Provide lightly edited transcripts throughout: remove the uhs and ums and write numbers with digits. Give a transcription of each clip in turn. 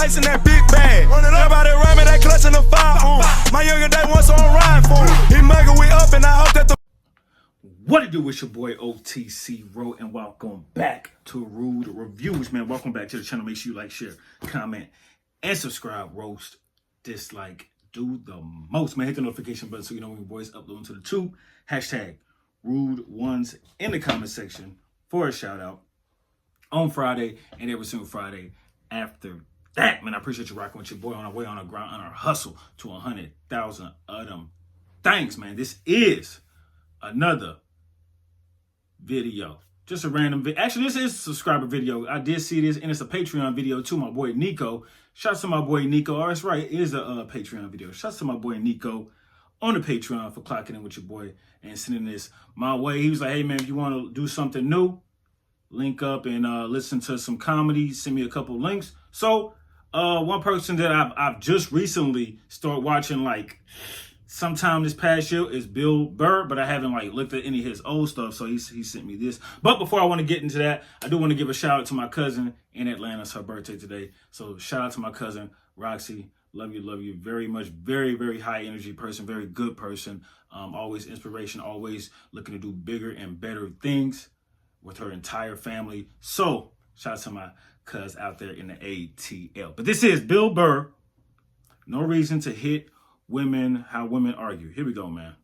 chasing that big bag. Everybody around me, they clutching the fire. My younger day once on ride for him. He mugging we up, and I hope that the. What it do with your boy OTC Ro, and welcome back to Rude Reviews, man. Welcome back to the channel. Make sure you like, share, comment, and subscribe. Roast, dislike, do the most, man. Hit the notification button so you know when your boys upload to the tube. Hashtag Rude Ones in the comment section for a shout out on Friday and every single Friday after that, man. I appreciate you rocking with your boy on our way, on our grind, on our hustle to 100,000 of them. Thanks, man. This is another video, just a random video. Actually, this is a subscriber video. I did see this, and it's a Patreon video too. My boy Nico. Shouts to my boy Nico. Oh, that's right, it is a Patreon video. Shouts to my boy Nico on the Patreon for clocking in with your boy and sending this my way. He was like, hey man, if you want to do something new, link up and listen to some comedy, send me a couple links. So one person that I've just recently started watching, like sometime this past year, is Burr, but I haven't like looked at any of his old stuff, so he sent me this. But before I want to get into that, I do want to give a shout out to my cousin in Atlanta. It's her birthday today, so shout out to my cousin Roxy. Love you very much. Very, very high energy person, very good person. Always inspiration, always looking to do bigger and better things with her entire family. So shout out to my cuz out there in the ATL. But this is Bill Burr. No reason to hit women, how women argue. Here we go, man.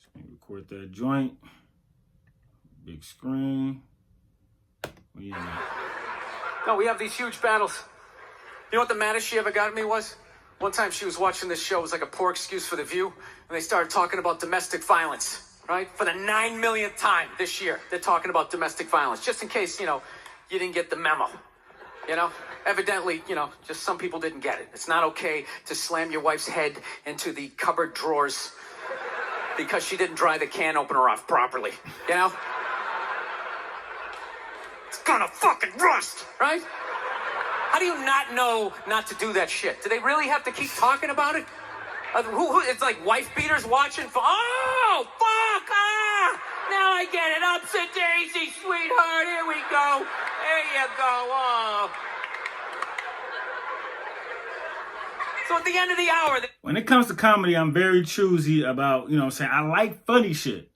Just gonna record that joint. Big screen. No, we have these huge battles. You know what the maddest she ever got at me was? One time she was watching this show. It was like a poor excuse for The View. And they started talking about domestic violence, right? For the 9 millionth time this year, they're talking about domestic violence. Just in case, you didn't get the memo. Evidently, just some people didn't get it. It's not okay to slam your wife's head into the cupboard drawers because she didn't dry the can opener off properly, It's gonna fucking rust, right? How do you not know not to do that shit? Do they really have to keep talking about it? It's like wife beaters watching for, oh, fuck, now I get it, upset daisy, sweetheart, here we go. There you go, oh. So at the end of the hour... When it comes to comedy, I'm very choosy about, I like funny shit.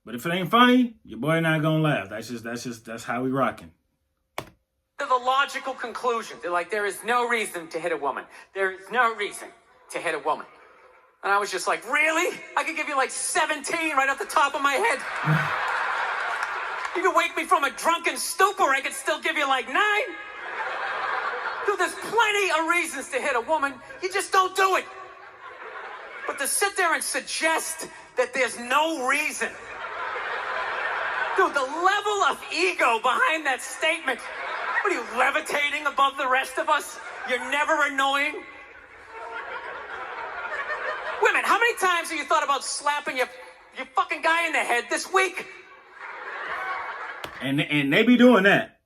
But if it ain't funny, your boy not gonna laugh. That's how we rocking. To the logical conclusion. They're like, there is no reason to hit a woman. There is no reason to hit a woman. And I was just like, really? I could give you like 17 right off the top of my head. You could wake me from a drunken stupor, I could still give you like 9. Dude, there's plenty of reasons to hit a woman. You just don't do it. But to sit there and suggest that there's no reason. Dude, the level of ego behind that statement. What are you, levitating above the rest of us? You're never annoying? Women, how many times have you thought about slapping your fucking guy in the head this week? And they be doing that.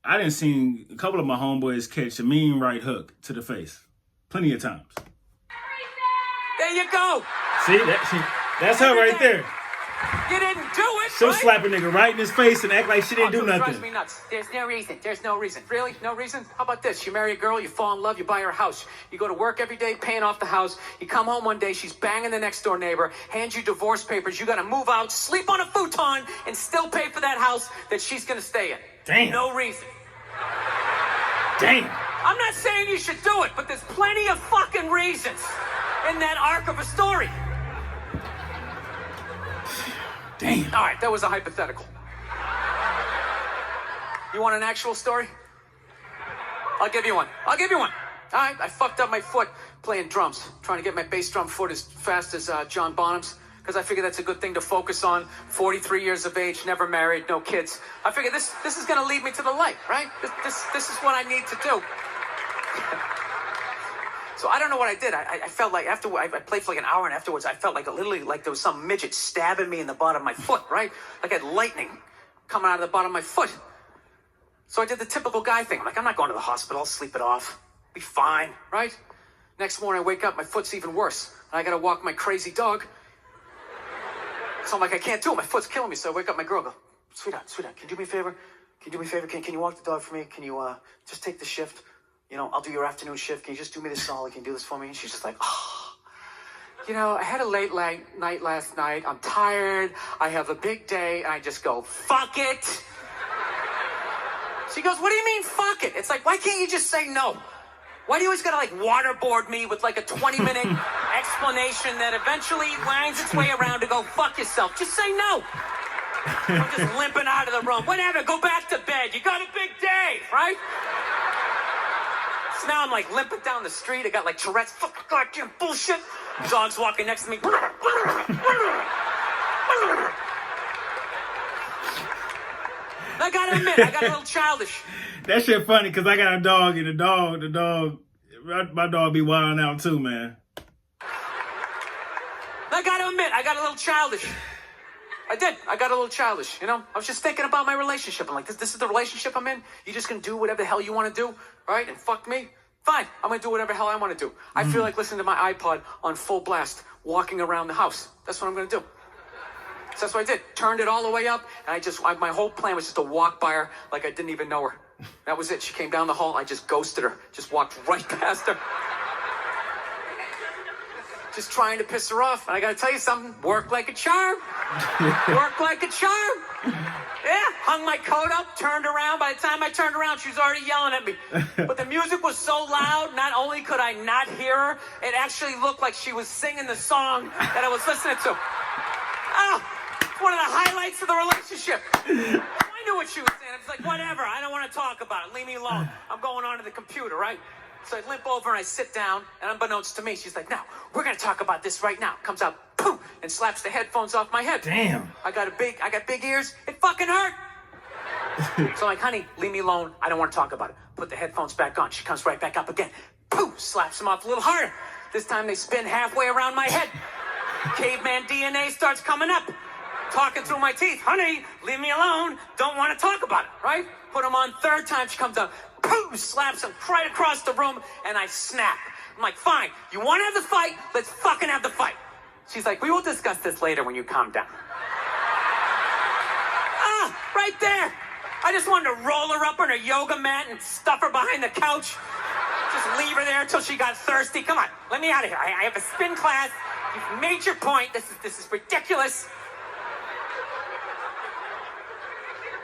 I done seen a couple of my homeboys catch a mean right hook to the face. Plenty of times. There you go. See, that's her right there. You didn't do it, She'll right? slap a nigga right in his face and act like she didn't do Dude, nothing. Drives me nuts. There's no reason. There's no reason. Really? No reason? How about this? You marry a girl, you fall in love, you buy her a house. You go to work every day paying off the house. You come home one day, she's banging the next door neighbor, hands you divorce papers. You got to move out, sleep on a futon, and still pay for that house that she's going to stay in. Damn. No reason. Damn. I'm not saying you should do it, but there's plenty of fucking reasons in that arc of a story. Damn. All right, that was a hypothetical. You want an actual story? I'll give you one. All right, I fucked up my foot playing drums, trying to get my bass drum foot as fast as John Bonham's, because I figure that's a good thing to focus on. 43 years of age, never married, no kids. I figure this is going to lead me to the light, right? This is what I need to do. So I don't know what I did. I felt like after I played for like an hour, and afterwards I felt like literally like there was some midget stabbing me in the bottom of my foot, right? Like I had lightning coming out of the bottom of my foot. So I did the typical guy thing. I'm like, I'm not going to the hospital. I'll sleep it off. Be fine, right? Next morning I wake up, my foot's even worse. And I got to walk my crazy dog. So I'm like, I can't do it. My foot's killing me. So I wake up my girl, go, sweetheart, can you do me a favor? Can you walk the dog for me? Can you just take the shift? I'll do your afternoon shift. Can you just do me this solid? Can you do this for me? And she's just like, oh, I had a late night last night. I'm tired. I have a big day. And I just go, fuck it. She goes, what do you mean, fuck it? It's like, why can't you just say no? Why do you always gotta like waterboard me with like a 20-minute explanation that eventually winds its way around to go fuck yourself? Just say no. I'm just limping out of the room. Whatever, go back to bed. You got a big day, right? So now I'm like limping down the street. I got like Tourette's. Fucking goddamn bullshit. Dog's walking next to me. I gotta admit, I got a little childish. That shit funny because I got a dog, and the dog, my dog be wilding out too, man. I gotta admit, I got a little childish. I did. I got a little childish, I was just thinking about my relationship. I'm like, this is the relationship I'm in? You just gonna do whatever the hell you want to do, right? And fuck me? Fine. I'm gonna do whatever the hell I want to do. I feel like listening to my iPod on full blast, walking around the house. That's what I'm gonna do. So that's what I did. Turned it all the way up, and my whole plan was just to walk by her like I didn't even know her. That was it. She came down the hall. I just ghosted her. Just walked right past her. Just trying to piss her off. And I got to tell you something. Worked like a charm. Worked like a charm. Yeah. Hung my coat up, turned around. By the time I turned around, she was already yelling at me. But the music was so loud, not only could I not hear her, it actually looked like she was singing the song that I was listening to. Oh, one of the highlights of the relationship. I knew what she was saying. I was like, whatever. I don't want to talk about it. Leave me alone. I'm going on to the computer, right? So I limp over and I sit down, and unbeknownst to me, she's like, "Now we're gonna talk about this right now." Comes out, poof, and slaps the headphones off my head. Damn. I got big ears. It fucking hurt. So I'm like, honey, leave me alone. I don't want to talk about it. Put the headphones back on. She comes right back up again. Poof, slaps them off a little harder. This time they spin halfway around my head. Caveman DNA starts coming up. Talking through my teeth. Honey, leave me alone. Don't want to talk about it, right? Put them on. Third time she comes up. Poof, slaps him right across the room, and I snap. I'm like, fine. You want to have the fight? Let's fucking have the fight. She's like, we will discuss this later when you calm down. Right there. I just wanted to roll her up on her yoga mat and stuff her behind the couch. Just leave her there until she got thirsty. Come on, let me out of here. I have a spin class. You've made your point. This is ridiculous.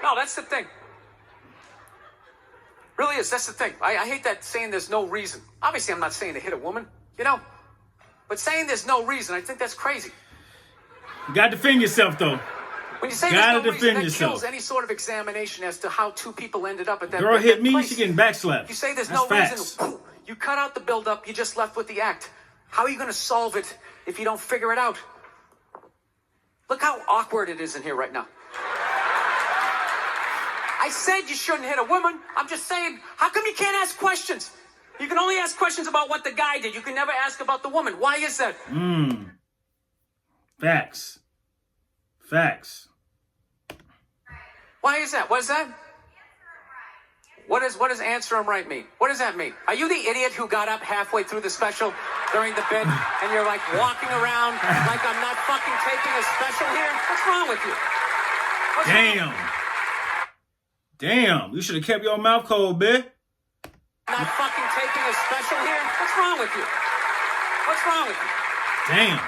No, that's the thing. Really is. That's the thing. I hate that saying there's no reason. Obviously, I'm not saying to hit a woman, but saying there's no reason, I think that's crazy. You got to defend yourself, though. When you say there's no reason, that kills any sort of examination as to how two people ended up at that Girl hit me, place. she getting backslapped. You say there's that's no facts. reason. You cut out the build-up. You just left with the act. How are you going to solve it if you don't figure it out? Look how awkward it is in here right now. I said you shouldn't hit a woman. I'm just saying, how come you can't ask questions? You can only ask questions about what the guy did. You can never ask about the woman. Why is that? Facts. Facts. Why is that? What is that? What does answer him right mean? What does that mean? Are you the idiot who got up halfway through the special during the bit and you're like walking around like I'm not fucking taping a special here? What's wrong with you? What's wrong? Damn, you should have kept your mouth cold, bitch. Not fucking taping a special here? What's wrong with you? What's wrong with you? Damn.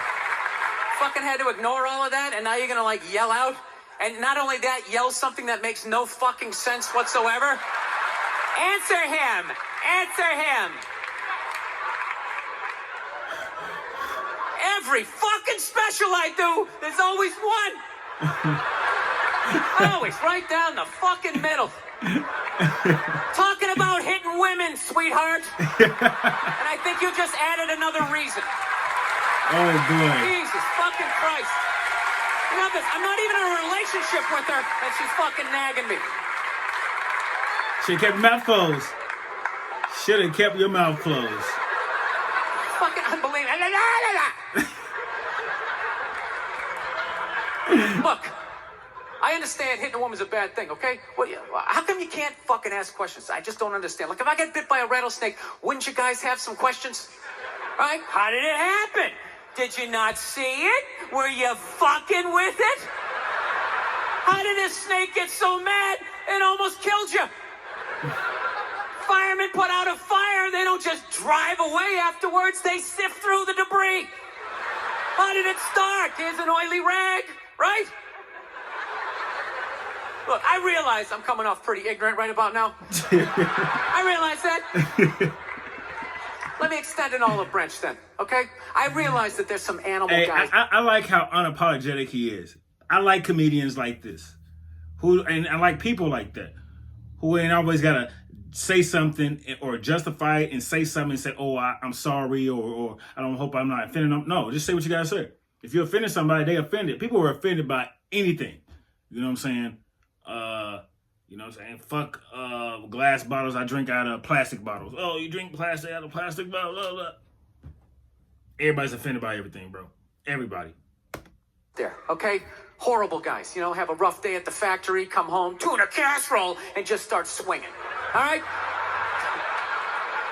Fucking had to ignore all of that, and now you're gonna like yell out? And not only that, yell something that makes no fucking sense whatsoever? Answer him! Answer him! Every fucking special I do, there's always one! Always right down the fucking middle. Talking about hitting women, sweetheart. And I think you just added another reason. Oh, boy. Jesus fucking Christ. You know this, I'm not even in a relationship with her, and she's fucking nagging me. Should have kept your mouth closed. Should have kept your mouth closed. Fucking unbelievable. Look, I understand hitting a woman's a bad thing, okay? How come you can't fucking ask questions? I just don't understand. Like, if I get bit by a rattlesnake, wouldn't you guys have some questions? Right? How did it happen? Did you not see it? Were you fucking with it? How did this snake get so mad it almost killed you? Firemen put out a fire. They don't just drive away afterwards. They sift through the debris. How did it start? Here's an oily rag, right? Look, I realize I'm coming off pretty ignorant right about now. I realize that. Let me extend an olive branch then, okay? I realize that there's some animal guys. I like how unapologetic he is. I like comedians like this, and I like people like that, who ain't always gotta say something or justify it and say something and say, "Oh, I'm sorry," or "I don't hope I'm not offending them." No, just say what you gotta say. If you offended somebody, they offended. People were offended by anything. You know what I'm saying? You know what I'm saying? Fuck glass bottles. I drink out of plastic bottles. Oh, you drink plastic out of plastic bottles. Blah, blah. Everybody's offended by everything, bro. Everybody. There, okay? Horrible guys, you know, have a rough day at the factory, come home, tuna casserole, and just start swinging. All right?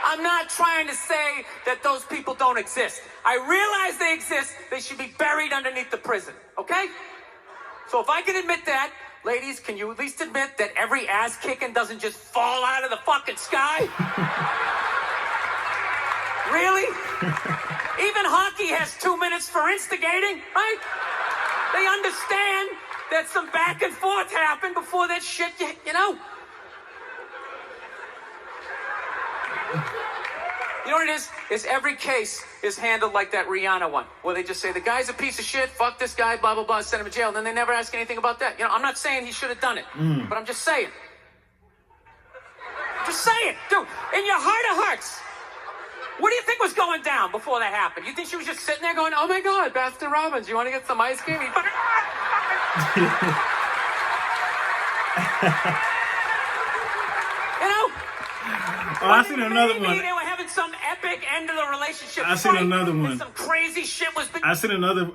I'm not trying to say that those people don't exist. I realize they exist. They should be buried underneath the prison, okay? So if I can admit that, ladies, can you at least admit that every ass kicking doesn't just fall out of the fucking sky? Really? Even hockey has 2 minutes for instigating, right? They understand that some back and forth happened before that shit, you know? You know what it is? Is every case is handled like that Rihanna one, where they just say, the guy's a piece of shit, fuck this guy, blah, blah, blah, send him to jail, and then they never ask anything about that. You know, I'm not saying he should have done it, but I'm just saying. Just saying. Dude, in your heart of hearts, what do you think was going down before that happened? You think she was just sitting there going, oh my God, Baskin Robbins, you want to get some ice cream? You know? Oh, I seen another one. They were having some epic end of the relationship. I seen another one. Some crazy shit was. I seen another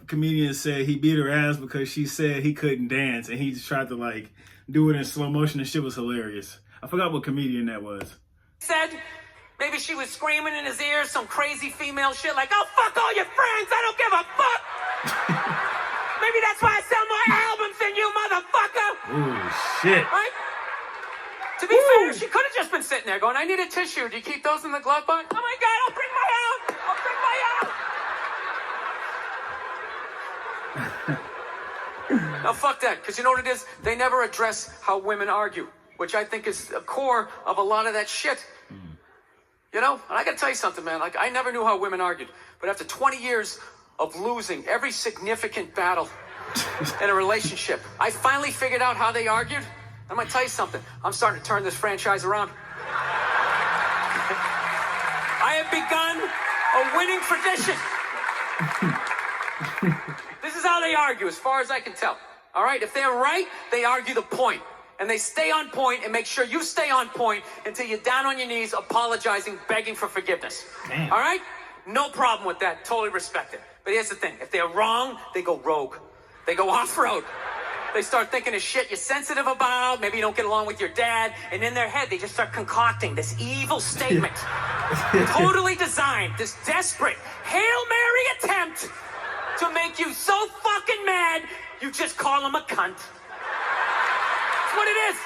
comedian say he beat her ass because she said he couldn't dance, and he just tried to like do it in slow motion, and shit was hilarious. I forgot what comedian that was. Said maybe she was screaming in his ear some crazy female shit like, "Oh fuck all your friends, I don't give a fuck." Maybe that's why I sell more albums than you, motherfucker. Oh shit. Right? To be fair, she could have just been sitting there going, I need a tissue. Do you keep those in the glove box? Oh my God, I'll bring my own. Now fuck that, because you know what it is? They never address how women argue, which I think is the core of a lot of that shit. You know? And I gotta tell you something, man. Like, I never knew how women argued. But after 20 years of losing every significant battle in a relationship, I finally figured out how they argued. I'm gonna tell you something. I'm starting to turn this franchise around. I have begun a winning tradition. This is how they argue, as far as I can tell. All right? If they're right, they argue the point. And they stay on point and make sure you stay on point until you're down on your knees, apologizing, begging for forgiveness. Damn. All right? No problem with that. Totally respect it. But here's the thing. If they're wrong, they go rogue. They go off-road. They start thinking of shit you're sensitive about. Maybe you don't get along with your dad. And in their head, they just start concocting this evil statement. Totally designed. This desperate Hail Mary attempt to make you so fucking mad, you just call them a cunt. That's what it is.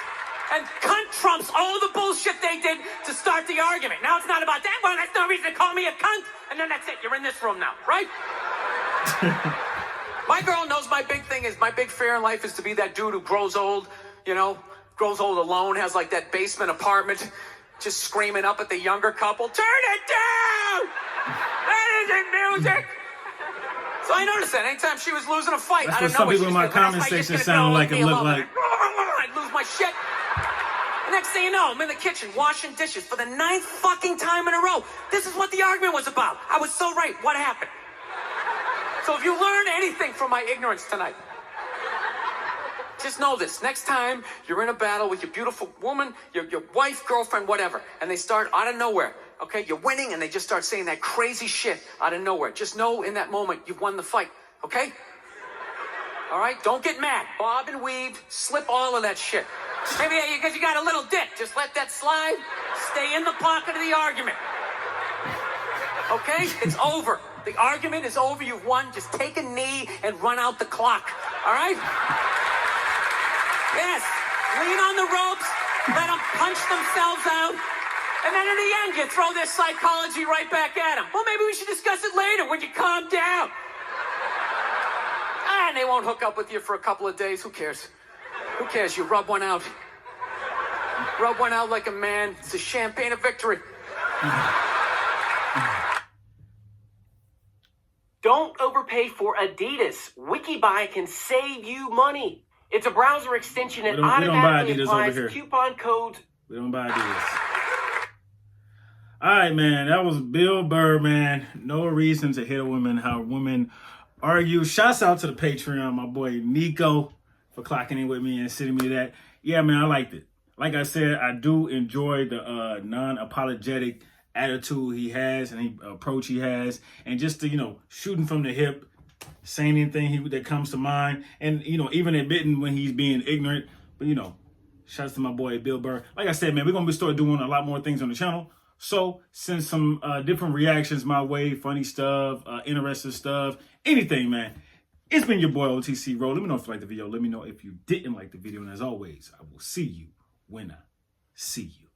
And cunt trumps all the bullshit they did to start the argument. Now it's not about that. Well, that's no reason to call me a cunt. And then that's it. You're in this room now, right? My girl knows my big thing is, my big fear in life is to be that dude who grows old, you know, grows old alone, has like that basement apartment, just screaming up at the younger couple, turn it down! That isn't music! So I noticed that anytime she was losing a fight, That's I don't what some know what people in my comment section sound like and look like. I'd lose my shit. The next thing you know, I'm in the kitchen washing dishes for the 9th fucking time in a row. This is what the argument was about. I was so right. What happened? So if you learn anything from my ignorance tonight, just know this. Next time you're in a battle with your beautiful woman, your wife, girlfriend, whatever, and they start out of nowhere, okay? You're winning, and they just start saying that crazy shit out of nowhere. Just know in that moment you've won the fight, okay? All right? Don't get mad. Bob and weave, slip all of that shit. Maybe because you got a little dick. Just let that slide. Stay in the pocket of the argument. Okay? It's over. The argument is over. You've won. Just take a knee and run out the clock. All right? Yes. Lean on the ropes. let them punch themselves out, and then in the end, you throw their psychology right back at them. Well, maybe we should discuss it later when you calm down. And they won't hook up with you for a couple of days. Who cares? Who cares? You rub one out. Rub one out like a man. It's a champagne of victory. Don't overpay for Adidas. Wikibuy can save you money. It's a browser extension that automatically applies coupon codes. We don't buy Adidas. All right, man. That was Bill Burr, man. No reason to hit a woman. How women argue. Shouts out to the Patreon, my boy Nico, for clocking in with me and sending me that. Yeah, man, I liked it. Like I said, I do enjoy the non-apologetic attitude he has and the approach he has, and just the, shooting from the hip, saying anything that comes to mind, and even admitting when he's being ignorant. But shouts to my boy Bill Burr. Like I said, man, we're gonna start doing a lot more things on the channel. So send some different reactions my way, funny stuff, interesting stuff, anything, man. It's been your boy OTC Roll. Let me know if you liked the video. Let me know if you didn't like the video. And as always, I will see you when I see you.